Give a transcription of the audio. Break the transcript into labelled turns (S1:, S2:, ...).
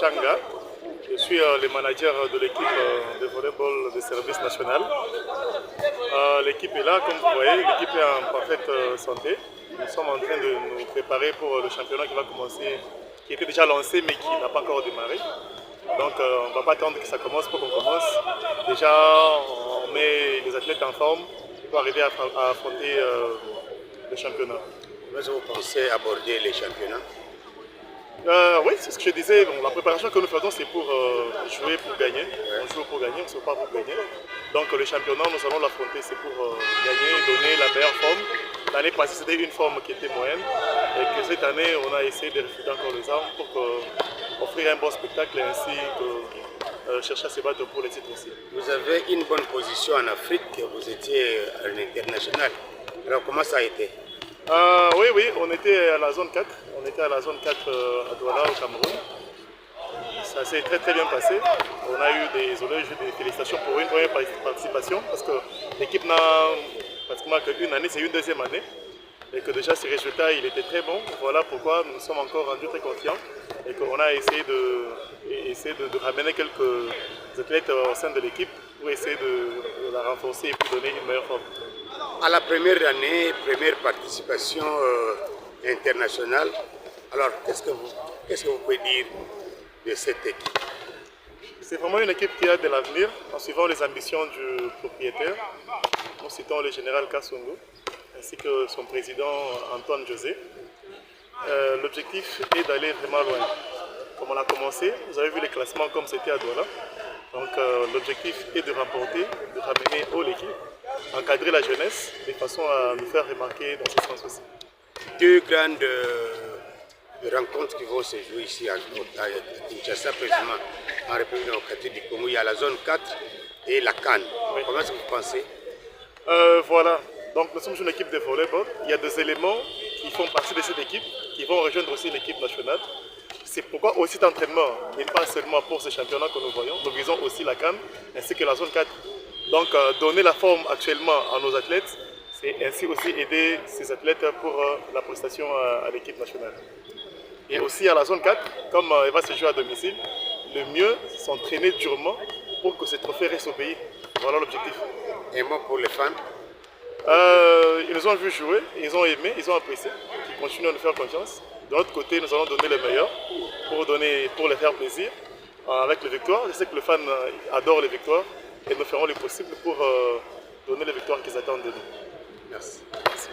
S1: Changa. Je suis le manager de l'équipe de volleyball de service national. L'équipe est là, comme vous voyez, l'équipe est en parfaite santé. Nous sommes en train de nous préparer pour le championnat qui va commencer, qui était déjà lancé mais qui n'a pas encore démarré. Donc on ne va pas attendre que ça commence pour qu'on commence. Déjà, on met les athlètes en forme pour arriver à affronter le championnat.
S2: Comment vous pensez aborder les championnats?
S1: Oui, c'est ce que je disais. Bon, la préparation que nous faisons, c'est pour jouer pour gagner. On joue pour gagner, on ne se bat pas pour gagner. Donc le championnat, nous allons l'affronter, c'est pour gagner, donner la meilleure forme. L'année passée, c'était une forme qui était moyenne. Et que cette année, on a essayé de refuser encore les armes pour offrir un bon spectacle et ainsi que chercher à se battre pour les titres aussi.
S2: Vous avez une bonne position en Afrique, vous étiez à l'international. Alors comment ça a été?
S1: Oui, on était à la zone 4. On était à la zone 4 à Douala, au Cameroun. Ça s'est très bien passé. On a eu des félicitations pour une première participation parce que l'équipe n'a pratiquement qu'une année, c'est une deuxième année. Et que déjà ces résultats, il était très bon. Voilà pourquoi nous sommes encore rendus très confiants et qu'on a essayé de ramener quelques athlètes au sein de l'équipe pour essayer de la renforcer et pour donner une meilleure forme.
S2: À la première année, première participation internationale, alors qu'est-ce que vous pouvez dire de cette équipe?
S1: C'est vraiment une équipe qui a de l'avenir en suivant les ambitions du propriétaire. Nous citons le général Kassongo ainsi que son président Antoine José. L'objectif est d'aller vraiment loin. Comme on a commencé, vous avez vu les classements comme c'était à Douala. Donc l'objectif est de remporter, de ramener haut l'équipe, encadrer la jeunesse de façon à nous faire remarquer dans ce sens aussi.
S2: Deux grandes rencontres qui vont se jouer ici à Kinshasa, précisément en République démocratique du Congo. Il y a la zone 4 et la CAN. Oui. Comment est-ce que vous pensez?
S1: Voilà, donc nous sommes une équipe de volleyball. Il y a des éléments qui font partie de cette équipe, qui vont rejoindre aussi l'équipe nationale. C'est pourquoi aussi cet entraînement n'est pas seulement pour ce championnat que nous voyons, nous visons aussi la CAN ainsi que la zone 4. Donc donner la forme actuellement à nos athlètes, c'est ainsi aussi aider ces athlètes pour la prestation à l'équipe nationale. Et aussi à la zone 4, comme elle va se jouer à domicile, le mieux c'est s'entraîner durement pour que ce trophée reste au pays. Voilà l'objectif.
S2: Un mot pour les fans?
S1: Ils nous ont vu jouer, ils ont aimé, ils ont apprécié, ils continuent à nous faire confiance. De l'autre côté, nous allons donner le meilleur pour les faire plaisir avec les victoires. Je sais que les fans adorent les victoires et nous ferons le possible pour donner les victoires qu'ils attendent de nous.
S2: Merci.
S1: Merci.